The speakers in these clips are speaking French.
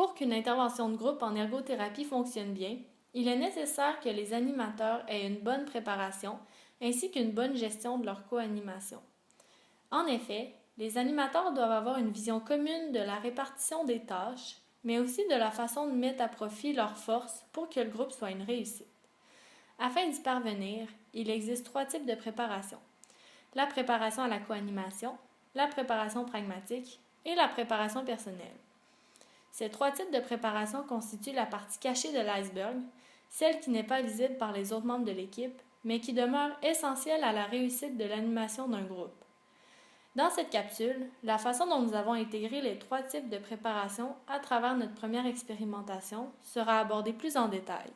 Pour qu'une intervention de groupe en ergothérapie fonctionne bien, il est nécessaire que les animateurs aient une bonne préparation ainsi qu'une bonne gestion de leur co-animation. En effet, les animateurs doivent avoir une vision commune de la répartition des tâches, mais aussi de la façon de mettre à profit leurs forces pour que le groupe soit une réussite. Afin d'y parvenir, il existe 3 types de préparation. La préparation à la co-animation, la préparation pragmatique et la préparation personnelle. Ces 3 types de préparation constituent la partie cachée de l'iceberg, celle qui n'est pas visible par les autres membres de l'équipe, mais qui demeure essentielle à la réussite de l'animation d'un groupe. Dans cette capsule, la façon dont nous avons intégré les 3 types de préparation à travers notre première expérimentation sera abordée plus en détail.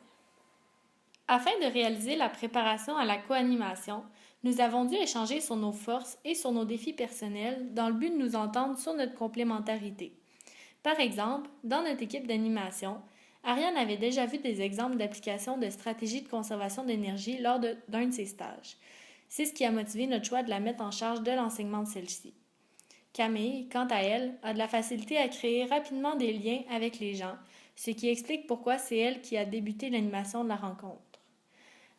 Afin de réaliser la préparation à la co-animation, nous avons dû échanger sur nos forces et sur nos défis personnels dans le but de nous entendre sur notre complémentarité. Par exemple, dans notre équipe d'animation, Ariane avait déjà vu des exemples d'application de stratégies de conservation d'énergie lors d'un de ses stages. C'est ce qui a motivé notre choix de la mettre en charge de l'enseignement de celle-ci. Camille, quant à elle, a de la facilité à créer rapidement des liens avec les gens, ce qui explique pourquoi c'est elle qui a débuté l'animation de la rencontre.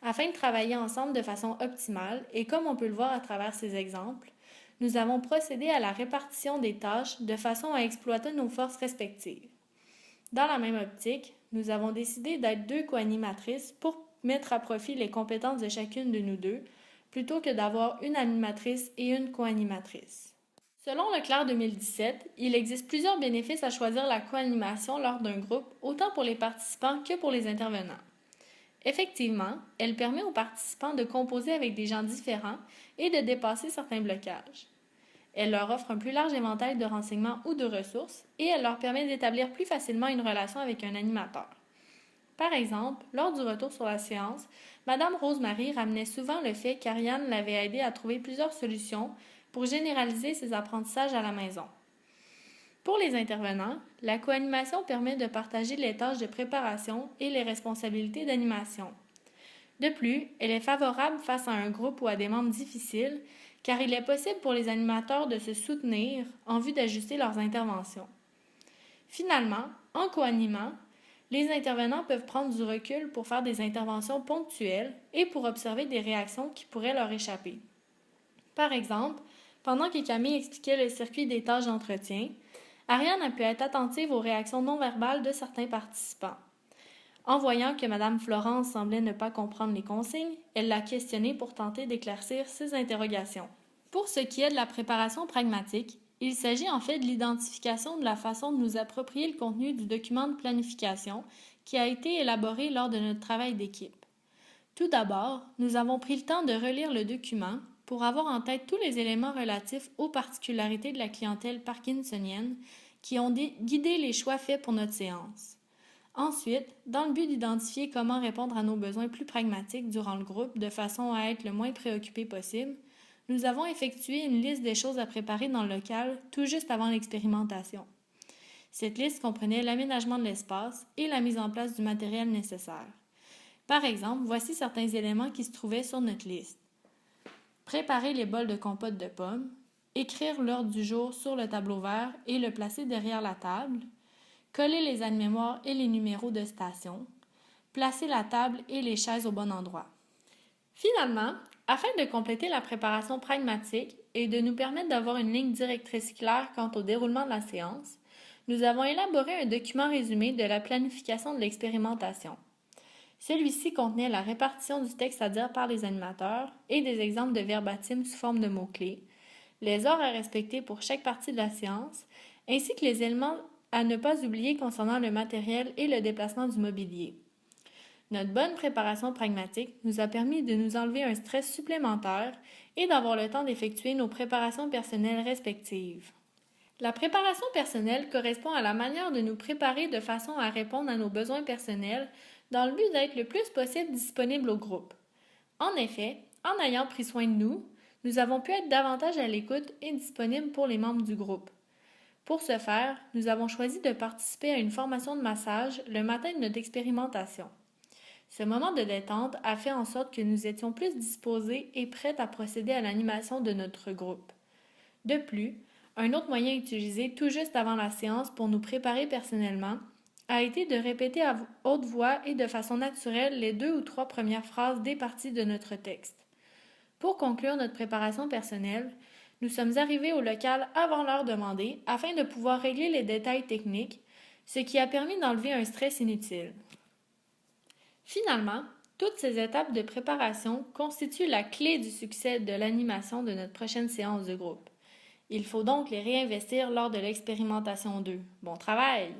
Afin de travailler ensemble de façon optimale, et comme on peut le voir à travers ces exemples, nous avons procédé à la répartition des tâches de façon à exploiter nos forces respectives. Dans la même optique, nous avons décidé d'être 2 co-animatrices pour mettre à profit les compétences de chacune de nous deux, plutôt que d'avoir une animatrice et une co-animatrice. Selon Leclerc 2017, il existe plusieurs bénéfices à choisir la co-animation lors d'un groupe, autant pour les participants que pour les intervenants. Effectivement, elle permet aux participants de composer avec des gens différents et de dépasser certains blocages. Elle leur offre un plus large éventail de renseignements ou de ressources et elle leur permet d'établir plus facilement une relation avec un animateur. Par exemple, lors du retour sur la séance, Madame Rosemary ramenait souvent le fait qu'Ariane l'avait aidée à trouver plusieurs solutions pour généraliser ses apprentissages à la maison. Pour les intervenants, la co-animation permet de partager les tâches de préparation et les responsabilités d'animation. De plus, elle est favorable face à un groupe ou à des membres difficiles, car il est possible pour les animateurs de se soutenir en vue d'ajuster leurs interventions. Finalement, en co-animant, les intervenants peuvent prendre du recul pour faire des interventions ponctuelles et pour observer des réactions qui pourraient leur échapper. Par exemple, pendant que Camille expliquait le circuit des tâches d'entretien, Ariane a pu être attentive aux réactions non verbales de certains participants. En voyant que Mme Florence semblait ne pas comprendre les consignes, elle l'a questionnée pour tenter d'éclaircir ses interrogations. Pour ce qui est de la préparation pragmatique, il s'agit en fait de l'identification de la façon de nous approprier le contenu du document de planification qui a été élaboré lors de notre travail d'équipe. Tout d'abord, nous avons pris le temps de relire le document pour avoir en tête tous les éléments relatifs aux particularités de la clientèle parkinsonienne qui ont guidé les choix faits pour notre séance. Ensuite, dans le but d'identifier comment répondre à nos besoins plus pragmatiques durant le groupe de façon à être le moins préoccupé possible, nous avons effectué une liste des choses à préparer dans le local tout juste avant l'expérimentation. Cette liste comprenait l'aménagement de l'espace et la mise en place du matériel nécessaire. Par exemple, voici certains éléments qui se trouvaient sur notre liste. Préparer les bols de compote de pommes, écrire l'ordre du jour sur le tableau vert et le placer derrière la table, coller les aides-mémoires et les numéros de station, placer la table et les chaises au bon endroit. Finalement, afin de compléter la préparation pragmatique et de nous permettre d'avoir une ligne directrice claire quant au déroulement de la séance, nous avons élaboré un document résumé de la planification de l'expérimentation. Celui-ci contenait la répartition du texte à dire par les animateurs et des exemples de verbatim sous forme de mots-clés, les heures à respecter pour chaque partie de la séance, ainsi que les éléments à ne pas oublier concernant le matériel et le déplacement du mobilier. Notre bonne préparation pragmatique nous a permis de nous enlever un stress supplémentaire et d'avoir le temps d'effectuer nos préparations personnelles respectives. La préparation personnelle correspond à la manière de nous préparer de façon à répondre à nos besoins personnels dans le but d'être le plus possible disponible au groupe. En effet, en ayant pris soin de nous, nous avons pu être davantage à l'écoute et disponibles pour les membres du groupe. Pour ce faire, nous avons choisi de participer à une formation de massage le matin de notre expérimentation. Ce moment de détente a fait en sorte que nous étions plus disposés et prêts à procéder à l'animation de notre groupe. De plus, un autre moyen utilisé tout juste avant la séance pour nous préparer personnellement a été de répéter à haute voix et de façon naturelle les 2 ou 3 premières phrases des parties de notre texte. Pour conclure notre préparation personnelle, nous sommes arrivés au local avant l'heure demandée afin de pouvoir régler les détails techniques, ce qui a permis d'enlever un stress inutile. Finalement, toutes ces étapes de préparation constituent la clé du succès de l'animation de notre prochaine séance de groupe. Il faut donc les réinvestir lors de l'expérimentation 2. Bon travail!